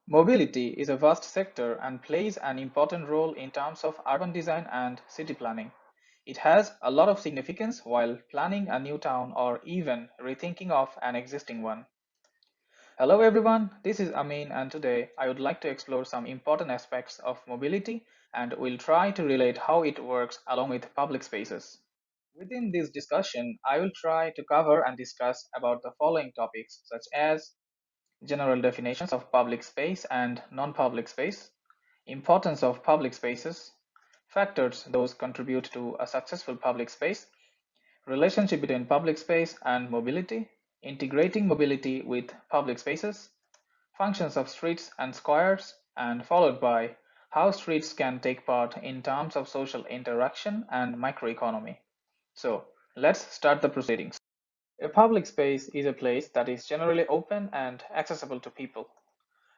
Mobility is a vast sector and plays an important role in terms of urban design and city planning. It has a lot of significance while planning a new town or even rethinking of an existing one. Hello everyone, this is Amin and today I would like to explore some important aspects of mobility and will try to relate how it works along with public spaces. Within this discussion, I will try to cover and discuss about the following topics such as general definitions of public space and non-public space, importance of public spaces, factors those contribute to a successful public space, relationship between public space and mobility, integrating mobility with public spaces, functions of streets and squares, and followed by how streets can take part in terms of social interaction and microeconomy. So, let's start the proceedings. A public space is a place that is generally open and accessible to people.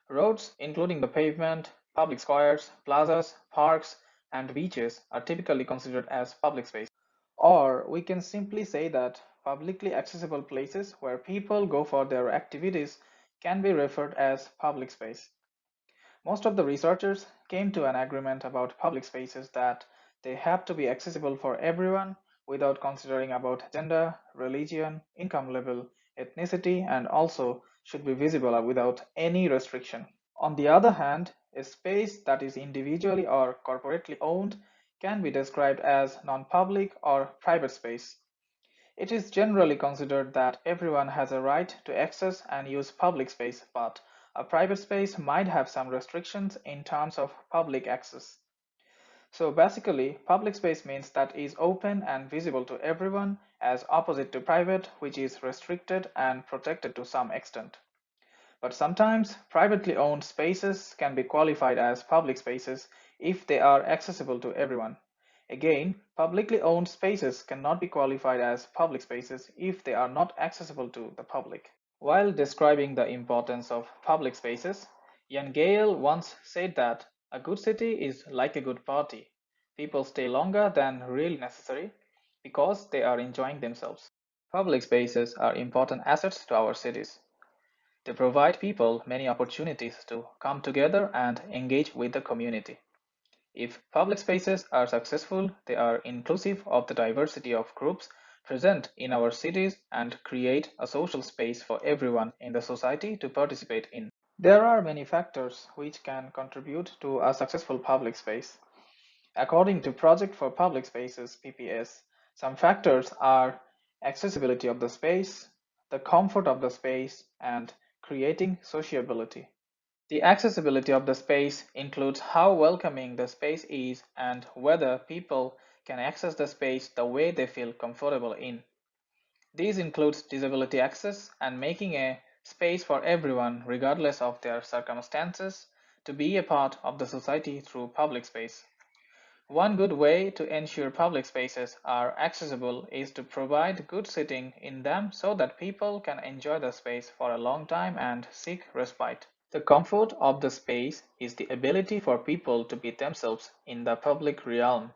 Roads, including the pavement, public squares, plazas, parks, and beaches, are typically considered as public space. Or we can simply say that publicly accessible places where people go for their activities can be referred as public space. Most of the researchers came to an agreement about public spaces that they have to be accessible for everyone without considering about gender, religion, income level, ethnicity, and also should be visible without any restriction. On the other hand, a space that is individually or corporately owned can be described as non-public or private space. It is generally considered that everyone has a right to access and use public space, but a private space might have some restrictions in terms of public access. So basically, public space means that is open and visible to everyone as opposite to private, which is restricted and protected to some extent. But sometimes privately owned spaces can be qualified as public spaces if they are accessible to everyone. Again, publicly owned spaces cannot be qualified as public spaces if they are not accessible to the public. While describing the importance of public spaces, Jan Gehl once said that a good city is like a good party. People stay longer than really necessary because they are enjoying themselves. Public spaces are important assets to our cities. They provide people many opportunities to come together and engage with the community. If public spaces are successful, they are inclusive of the diversity of groups present in our cities and create a social space for everyone in the society to participate in. There are many factors which can contribute to a successful public space. According to Project for Public Spaces (PPS), some factors are accessibility of the space, the comfort of the space, and creating sociability. The accessibility of the space includes how welcoming the space is and whether people can access the space the way they feel comfortable in. These includes disability access and making a space for everyone regardless of their circumstances to be a part of the society through public space. One good way to ensure public spaces are accessible is to provide good seating in them so that people can enjoy the space for a long time and seek respite. The comfort of the space is the ability for people to be themselves in the public realm.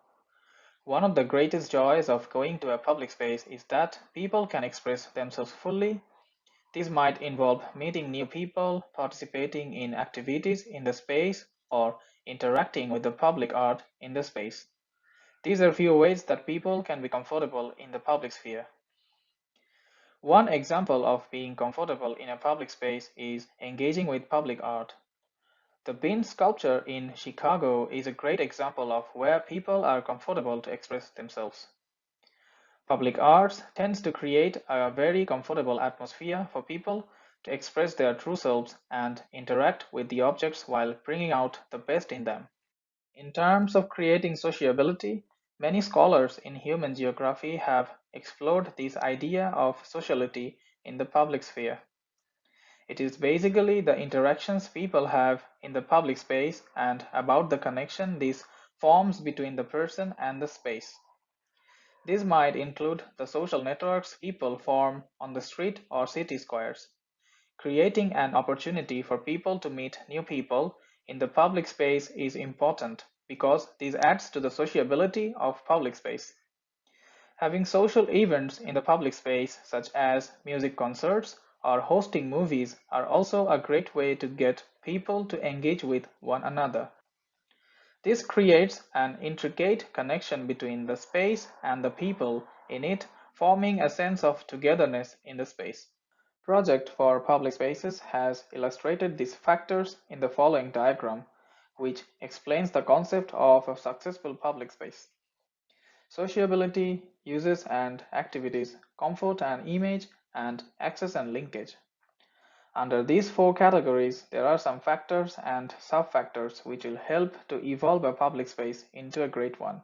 One of the greatest joys of going to a public space is that people can express themselves fully. This might involve meeting new people, participating in activities in the space, or interacting with the public art in the space. These are few ways that people can be comfortable in the public sphere. One example of being comfortable in a public space is engaging with public art. The Bean sculpture in Chicago is a great example of where people are comfortable to express themselves. Public arts tends to create a very comfortable atmosphere for people to express their true selves and interact with the objects while bringing out the best in them. In terms of creating sociability, many scholars in human geography have explored this idea of sociality in the public sphere. It is basically the interactions people have in the public space and about the connection this forms between the person and the space. This might include the social networks people form on the street or city squares. Creating an opportunity for people to meet new people in the public space is important because this adds to the sociability of public space. Having social events in the public space, such as music concerts or hosting movies are also a great way to get people to engage with one another. This creates an intricate connection between the space and the people in it, forming a sense of togetherness in the space. Project for Public Spaces has illustrated these factors in the following diagram, which explains the concept of a successful public space. Sociability, uses and activities, comfort and image, and access and linkage. Under these four categories, there are some factors and sub-factors which will help to evolve a public space into a great one.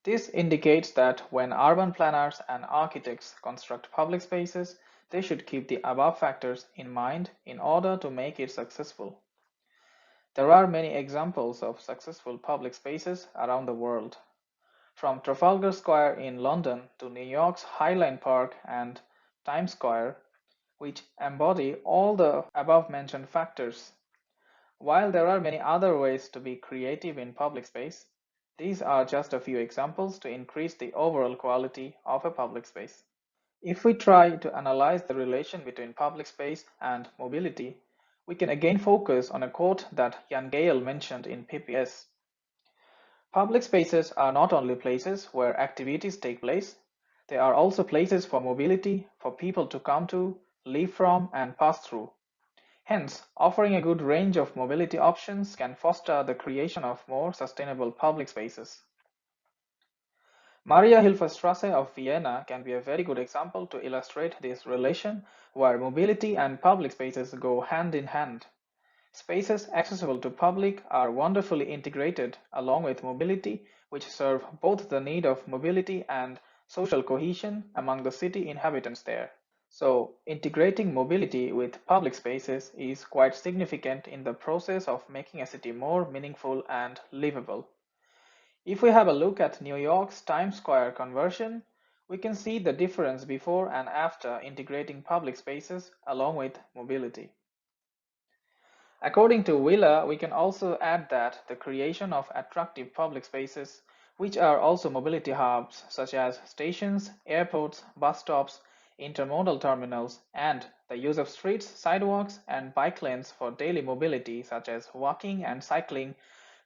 This indicates that when urban planners and architects construct public spaces, they should keep the above factors in mind in order to make it successful. There are many examples of successful public spaces around the world. From Trafalgar Square in London to New York's Highland Park and Times Square, which embody all the above-mentioned factors. While there are many other ways to be creative in public space, these are just a few examples to increase the overall quality of a public space. If we try to analyze the relation between public space and mobility, we can again focus on a quote that Jan Gehl mentioned in PPS. Public spaces are not only places where activities take place, they are also places for mobility, for people to come to, live from, and pass through. Hence, offering a good range of mobility options can foster the creation of more sustainable public spaces. Maria-Hilfer-Straße of Vienna can be a very good example to illustrate this relation where mobility and public spaces go hand in hand. Spaces accessible to public are wonderfully integrated along with mobility, which serve both the need of mobility and social cohesion among the city inhabitants there. So, integrating mobility with public spaces is quite significant in the process of making a city more meaningful and livable. If we have a look at New York's Times Square conversion, we can see the difference before and after integrating public spaces along with mobility. According to Wheeler, we can also add that the creation of attractive public spaces, which are also mobility hubs such as stations, airports, bus stops, intermodal terminals, and the use of streets, sidewalks, and bike lanes for daily mobility such as walking and cycling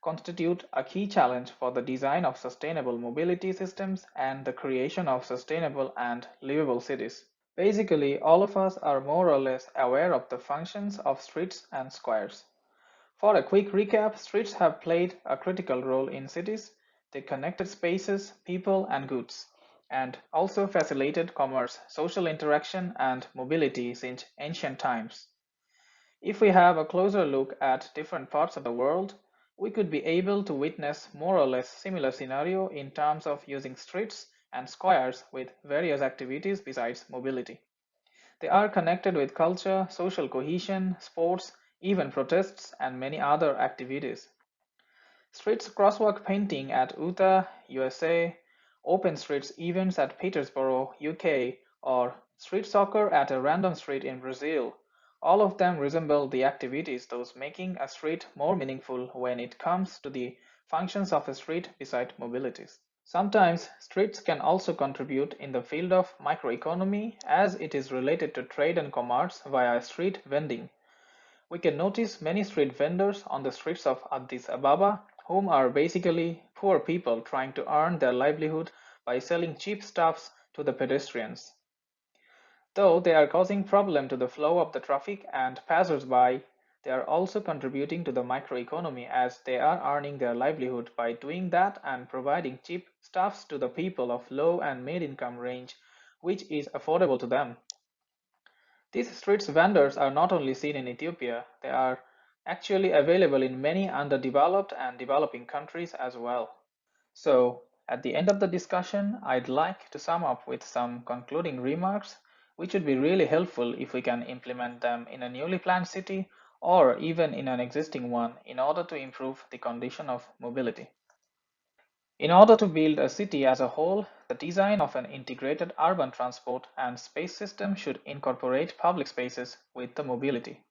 constitute a key challenge for the design of sustainable mobility systems and the creation of sustainable and livable cities. Basically, all of us are more or less aware of the functions of streets and squares. For a quick recap, streets have played a critical role in cities. They connected spaces, people, and goods, and also facilitated commerce, social interaction, and mobility since ancient times. If we have a closer look at different parts of the world, we could be able to witness more or less similar scenario in terms of using streets and squares with various activities besides mobility. They are connected with culture, social cohesion, sports, even protests, and many other activities. Streets crosswalk painting at Utah, USA, open streets events at Peterborough, UK, or street soccer at a random street in Brazil. All of them resemble the activities those making a street more meaningful when it comes to the functions of a street beside mobilities. Sometimes streets can also contribute in the field of microeconomy as it is related to trade and commerce via street vending. We can notice many street vendors on the streets of Addis Ababa, whom are basically poor people trying to earn their livelihood by selling cheap stuffs to the pedestrians. Though they are causing problem to the flow of the traffic and passers-by, they are also contributing to the microeconomy as they are earning their livelihood by doing that and providing cheap stuffs to the people of low and mid-income range, which is affordable to them. These street vendors are not only seen in Ethiopia, they are actually available in many underdeveloped and developing countries as well. So, at the end of the discussion, I'd like to sum up with some concluding remarks, which would be really helpful if we can implement them in a newly planned city or even in an existing one in order to improve the condition of mobility. In order to build a city as a whole, the design of an integrated urban transport and space system should incorporate public spaces with the mobility.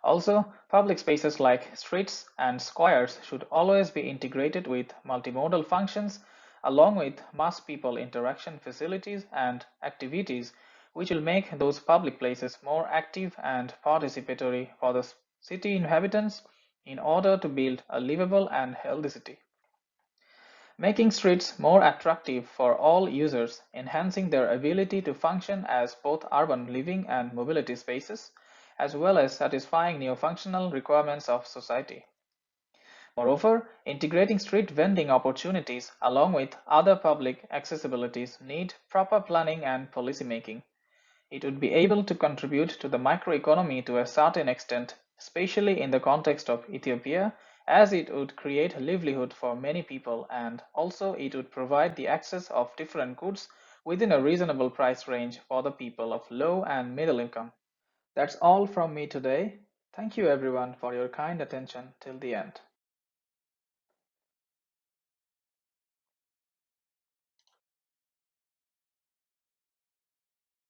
Also, public spaces like streets and squares should always be integrated with multimodal functions along with mass people interaction facilities and activities which will make those public places more active and participatory for the city inhabitants in order to build a livable and healthy city. Making streets more attractive for all users, enhancing their ability to function as both urban living and mobility spaces, as well as satisfying new functional requirements of society. Moreover, integrating street vending opportunities along with other public accessibilities need proper planning and policymaking. It would be able to contribute to the microeconomy to a certain extent, especially in the context of Ethiopia, as it would create livelihood for many people, and also it would provide the access of different goods within a reasonable price range for the people of low and middle income. That's all from me today. Thank you everyone for your kind attention till the end.